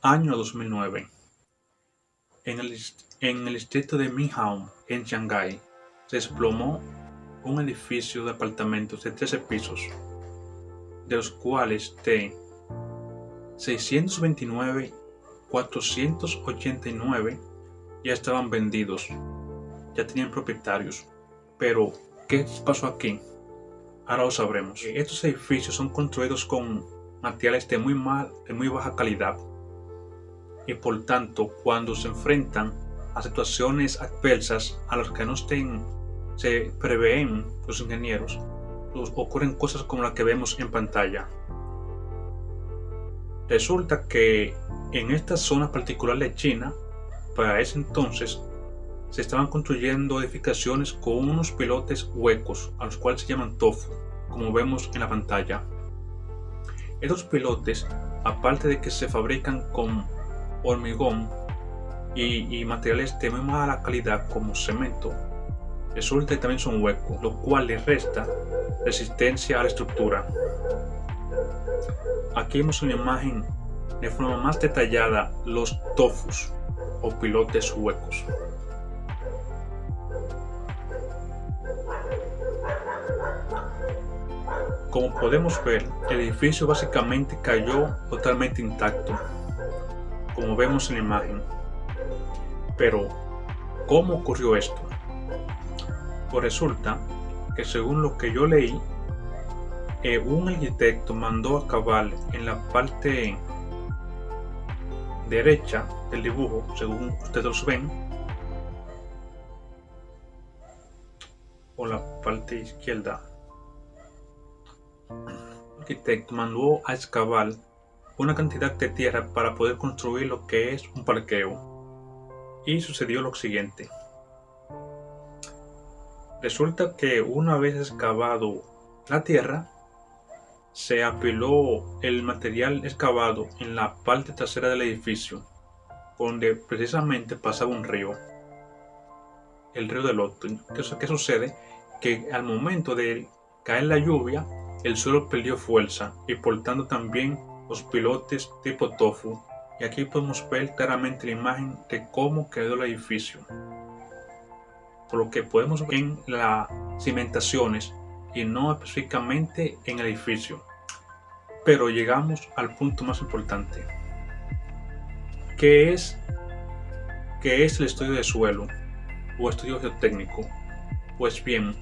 Año 2009. En el distrito de Minhang, en Shanghái, se desplomó un edificio de apartamentos de 13 pisos, de los cuales de 629, 489 ya estaban vendidos, ya tenían propietarios. Pero, ¿qué pasó aquí? Ahora lo sabremos. Estos edificios son construidos con materiales de muy baja calidad y por tanto cuando se enfrentan a situaciones adversas a las que no se prevén los ingenieros, ocurren cosas como las que vemos en pantalla. Resulta que en esta zona particular de China, para ese entonces, se estaban construyendo edificaciones con unos pilotes huecos, a los cuales se llaman tofu, como vemos en la pantalla. Estos pilotes, aparte de que se fabrican con hormigón y materiales de muy mala calidad como cemento, resulta que también son huecos, lo cual le resta resistencia a la estructura. Aquí vemos una imagen de forma más detallada los tofus o pilotes huecos. Como podemos ver, el edificio básicamente cayó totalmente intacto, como vemos en la imagen. Pero, ¿cómo ocurrió esto? Pues resulta que según lo que yo leí, un arquitecto mandó acabar en la parte derecha del dibujo, según ustedes los ven, o la parte izquierda. El arquitecto mandó a excavar una cantidad de tierra para poder construir lo que es un parqueo. Y sucedió lo siguiente. Resulta que una vez excavado la tierra, se apiló el material excavado en la parte trasera del edificio, donde precisamente pasaba un río, el río del Loto. ¿Qué sucede? Que al momento de caer la lluvia, el suelo perdió fuerza y por tanto también los pilotes tipo tofu. Y aquí podemos ver claramente la imagen de cómo quedó el edificio. Por lo que podemos ver en las cimentaciones y no específicamente en el edificio. Pero llegamos al punto más importante. ¿Qué es el estudio de suelo o estudio geotécnico? Pues bien,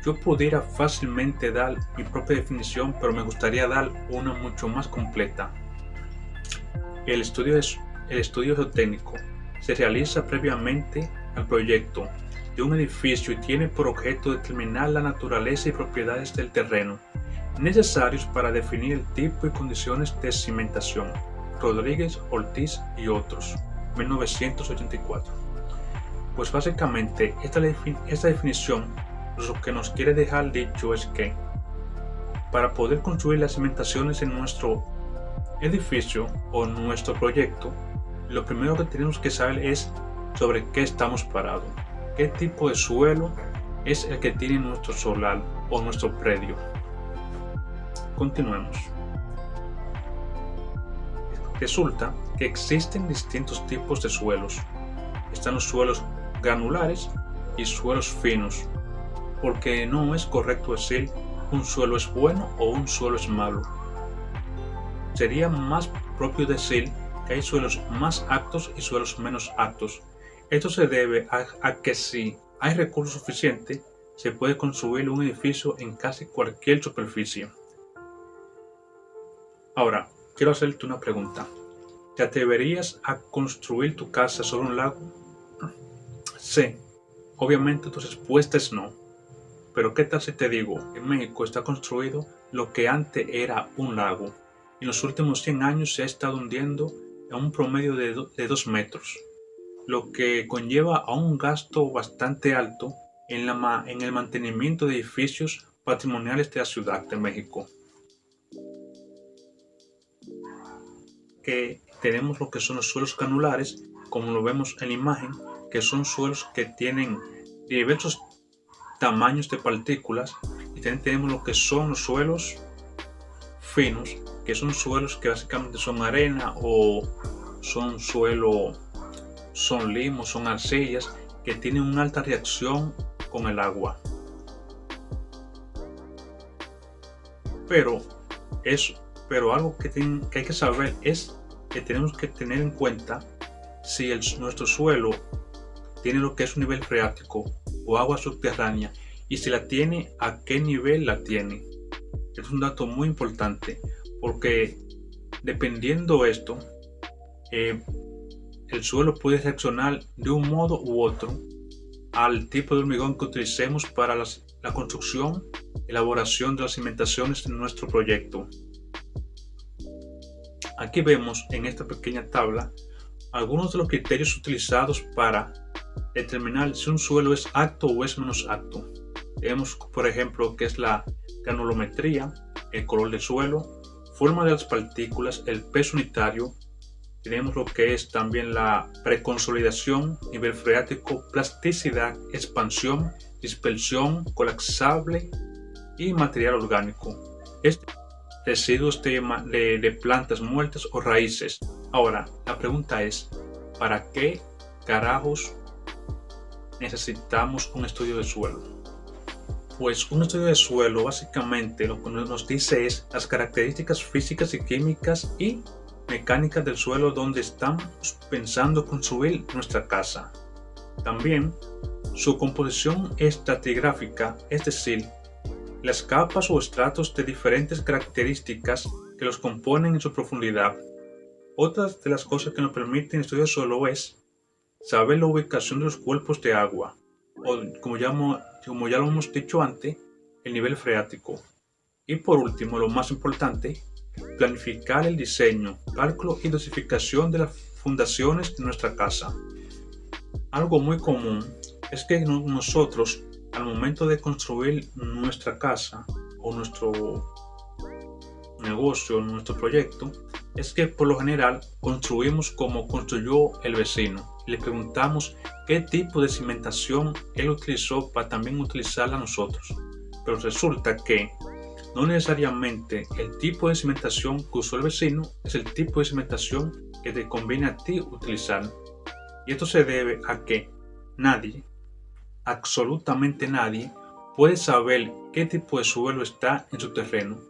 yo pudiera fácilmente dar mi propia definición, pero me gustaría dar una mucho más completa. El estudio geotécnico se realiza previamente al proyecto de un edificio y tiene por objeto determinar la naturaleza y propiedades del terreno necesarios para definir el tipo y condiciones de cimentación. Rodríguez, Ortiz y otros, 1984. Pues básicamente esta definición lo que nos quiere dejar dicho es que para poder construir las cimentaciones en nuestro edificio o nuestro proyecto, lo primero que tenemos que saber es sobre qué estamos parados, qué tipo de suelo es el que tiene nuestro solar o nuestro predio. Continuemos. Resulta que existen distintos tipos de suelos. Están los suelos granulares y suelos finos, porque no es correcto decir un suelo es bueno o un suelo es malo. Sería más propio decir que hay suelos más aptos y suelos menos aptos. Esto se debe a que si hay recursos suficientes, se puede construir un edificio en casi cualquier superficie. Ahora, quiero hacerte una pregunta. ¿Te atreverías a construir tu casa sobre un lago? Sí, obviamente tu respuesta es no. Pero ¿qué tal si te digo que en México está construido lo que antes era un lago? En los últimos 100 años se ha estado hundiendo a un promedio de 2 metros, lo que conlleva a un gasto bastante alto en el mantenimiento de edificios patrimoniales de la Ciudad de México. Que tenemos lo que son los suelos granulares, como lo vemos en la imagen, que son suelos que tienen diversos tamaños de partículas, y también tenemos lo que son los suelos finos, que son suelos que básicamente son arena o son limos, son arcillas que tienen una alta reacción con el agua. Pero algo que hay que saber es que tenemos que tener en cuenta si nuestro suelo tiene lo que es un nivel freático o agua subterránea, y si la tiene, a qué nivel la tiene. Es un dato muy importante, porque dependiendo esto, el suelo puede reaccionar de un modo u otro al tipo de hormigón que utilicemos para la construcción y elaboración de las cimentaciones en nuestro proyecto. Aquí vemos en esta pequeña tabla algunos de los criterios utilizados para determinar si un suelo es apto o es menos apto. Tenemos, por ejemplo, que es la granulometría, el color del suelo, forma de las partículas, el peso unitario. Tenemos lo que es también la preconsolidación, nivel freático, plasticidad, expansión, dispersión, colapsable y material orgánico. Residuos de plantas muertas o raíces. Ahora, la pregunta es, ¿para qué carajos necesitamos un estudio de suelo? Pues un estudio de suelo básicamente lo que nos dice es las características físicas y químicas y mecánicas del suelo donde estamos pensando construir nuestra casa. También su composición estratigráfica, es decir, las capas o estratos de diferentes características que los componen en su profundidad. Otras de las cosas que nos permiten estudiar el suelo es saber la ubicación de los cuerpos de agua, o como ya lo hemos dicho antes, el nivel freático. Y por último, lo más importante, planificar el diseño, cálculo y dosificación de las fundaciones de nuestra casa. Algo muy común es que nosotros, al momento de construir nuestra casa o nuestro negocio, nuestro proyecto, es que por lo general construimos como construyó el vecino. Le preguntamos qué tipo de cimentación él utilizó para también utilizarla nosotros. Pero resulta que no necesariamente el tipo de cimentación que usó el vecino es el tipo de cimentación que te conviene a ti utilizar. Y esto se debe a que nadie, absolutamente nadie, puede saber qué tipo de suelo está en su terreno.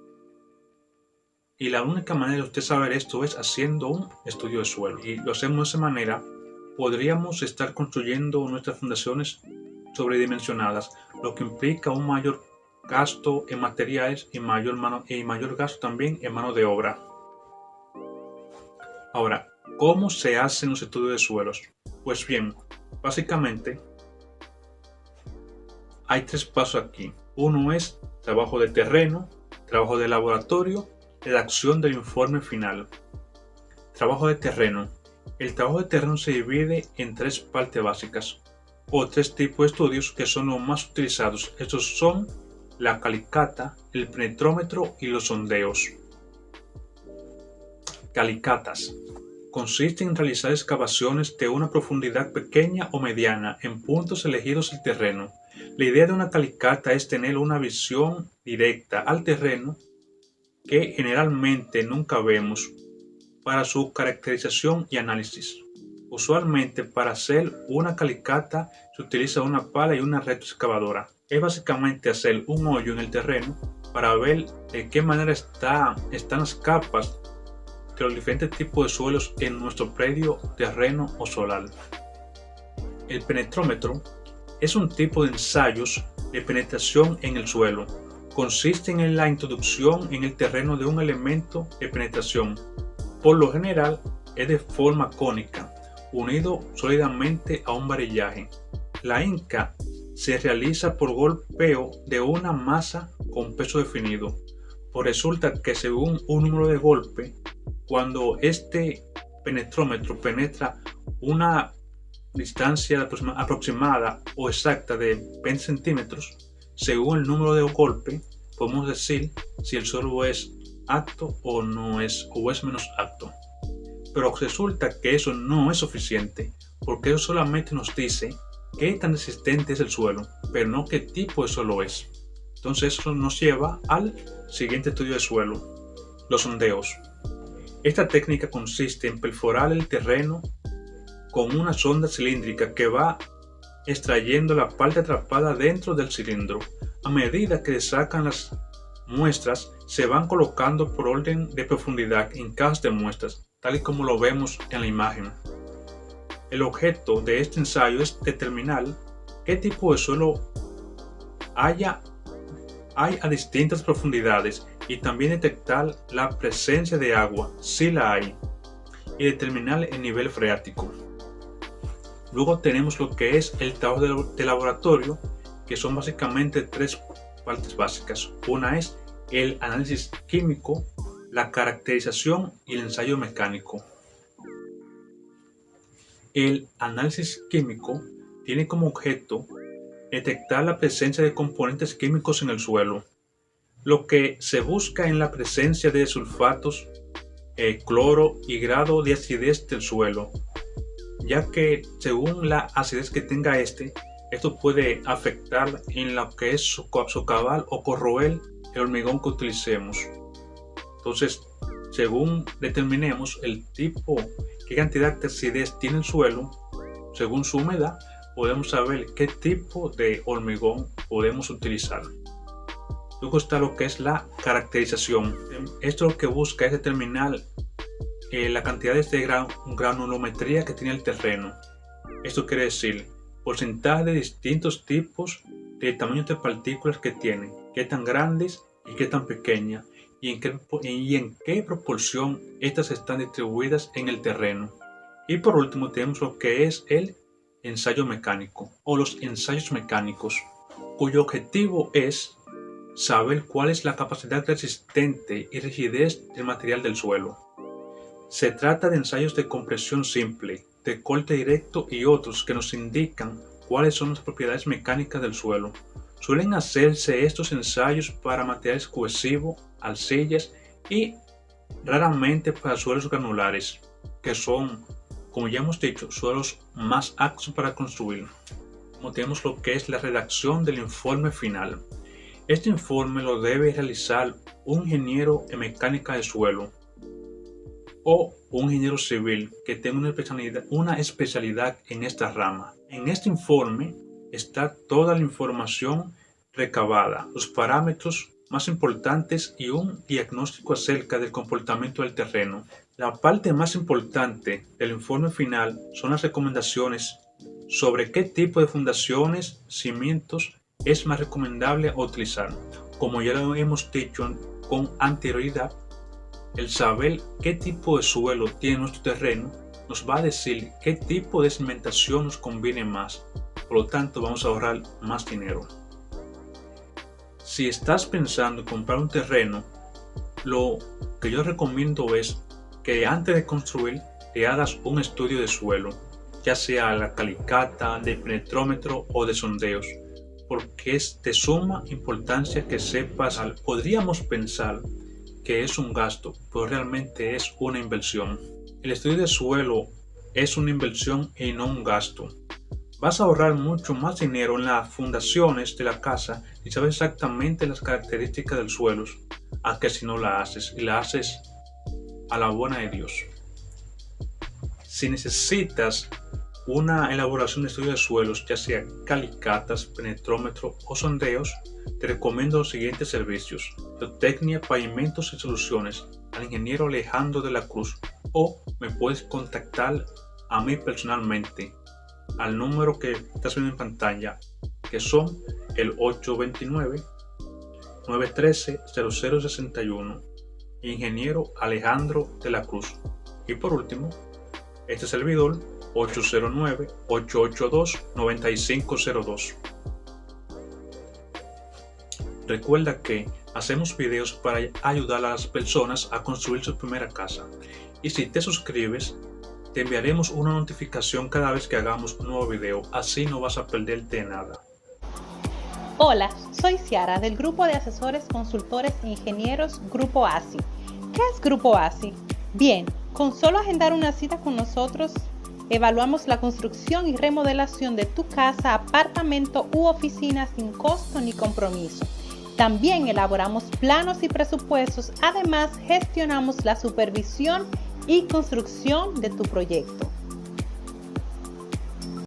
Y la única manera de usted saber esto es haciendo un estudio de suelo. Y lo hacemos de esa manera, podríamos estar construyendo nuestras fundaciones sobredimensionadas, lo que implica un mayor gasto en materiales y mayor gasto también en mano de obra. Ahora, ¿cómo se hacen los estudios de suelos? Pues bien, básicamente hay 3 pasos aquí. Uno es trabajo de terreno, trabajo de laboratorio, redacción del informe final. Trabajo de terreno. El trabajo de terreno se divide en 3 partes básicas o 3 tipos de estudios que son los más utilizados. Estos son la calicata, el penetrómetro y los sondeos. Calicatas. Consiste en realizar excavaciones de una profundidad pequeña o mediana en puntos elegidos del terreno. La idea de una calicata es tener una visión directa al terreno que generalmente nunca vemos para su caracterización y análisis. Usualmente para hacer una calicata se utiliza una pala y una retroexcavadora. Es básicamente hacer un hoyo en el terreno para ver de qué manera están las capas de los diferentes tipos de suelos en nuestro predio, terreno o solar. El penetrómetro es un tipo de ensayos de penetración en el suelo. Consiste en la introducción en el terreno de un elemento de penetración. Por lo general es de forma cónica, unido sólidamente a un varillaje. La inca se realiza por golpeo de una masa con peso definido. Pues resulta que según un número de golpe, cuando este penetrómetro penetra una distancia aproximada o exacta de 20 centímetros, según el número de golpe, podemos decir si el suelo es apto o no es, o es menos apto. Pero resulta que eso no es suficiente, porque eso solamente nos dice qué tan resistente es el suelo, pero no qué tipo de suelo es. Entonces eso nos lleva al siguiente estudio de suelo, los sondeos. Esta técnica consiste en perforar el terreno con una sonda cilíndrica que va extrayendo la parte atrapada dentro del cilindro. A medida que se sacan las muestras, se van colocando por orden de profundidad en cajas de muestras, tal y como lo vemos en la imagen. El objeto de este ensayo es determinar qué tipo de suelo hay a distintas profundidades y también detectar la presencia de agua, si la hay, y determinar el nivel freático. Luego tenemos lo que es el trabajo de laboratorio, que son básicamente tres partes básicas. Una es el análisis químico, la caracterización y el ensayo mecánico. El análisis químico tiene como objeto detectar la presencia de componentes químicos en el suelo. Lo que se busca en la presencia de sulfatos, cloro y grado de acidez del suelo, ya que según la acidez que tenga esto puede afectar en lo que es socavar o corroer el hormigón que utilicemos. Entonces, según determinemos el tipo, qué cantidad de acidez tiene el suelo, según su humedad, podemos saber qué tipo de hormigón podemos utilizar. Luego está lo que es la caracterización. Esto lo que busca es determinar la cantidad de granulometría que tiene el terreno. Esto quiere decir porcentaje de distintos tipos de tamaños de partículas que tiene, qué tan grandes y qué tan pequeñas, y en qué proporción estas están distribuidas en el terreno. Y por último tenemos lo que es el ensayo mecánico o los ensayos mecánicos, cuyo objetivo es saber cuál es la capacidad resistente y rigidez del material del suelo. Se trata de ensayos de compresión simple, de corte directo y otros que nos indican cuáles son las propiedades mecánicas del suelo. Suelen hacerse estos ensayos para materiales cohesivos, arcillas y raramente para suelos granulares, que son, como ya hemos dicho, suelos más aptos para construir. Como tenemos lo que es la redacción del informe final. Este informe lo debe realizar un ingeniero en mecánica de suelo o un ingeniero civil que tenga una especialidad en esta rama. En este informe está toda la información recabada, los parámetros más importantes y un diagnóstico acerca del comportamiento del terreno. La parte más importante del informe final son las recomendaciones sobre qué tipo de fundaciones, cimientos es más recomendable utilizar. Como ya lo hemos dicho con anterioridad, el saber qué tipo de suelo tiene nuestro terreno nos va a decir qué tipo de cimentación nos conviene más. Por lo tanto, vamos a ahorrar más dinero. Si estás pensando en comprar un terreno, lo que yo recomiendo es que antes de construir te hagas un estudio de suelo, ya sea la calicata, de penetrómetro o de sondeos, porque es de suma importancia que sepas. Podríamos pensar que es un gasto, pero realmente es una inversión. El estudio de suelo es una inversión y no un gasto. Vas a ahorrar mucho más dinero en las fundaciones de la casa y sabes exactamente las características del suelo, a que si no la haces, y la haces a la buena de Dios. Si necesitas una elaboración de estudio de suelos, ya sea calicatas, penetrómetro o sondeos, te recomiendo los siguientes servicios: Geotecnia, Pavimentos y Soluciones, al ingeniero Alejandro de la Cruz, o me puedes contactar a mí personalmente al número que estás viendo en pantalla, que son el 829-913-0061, ingeniero Alejandro de la Cruz. Y por último, este servidor, 809-882-9502. Recuerda que hacemos videos para ayudar a las personas a construir su primera casa, y si te suscribes te enviaremos una notificación cada vez que hagamos un nuevo video, así no vas a perderte nada. Hola, soy Ciara del Grupo de Asesores, Consultores e Ingenieros Grupo ASI. ¿Qué es Grupo ASI? Bien, con solo agendar una cita con nosotros, evaluamos la construcción y remodelación de tu casa, apartamento u oficina sin costo ni compromiso. También elaboramos planos y presupuestos. Además, gestionamos la supervisión y construcción de tu proyecto.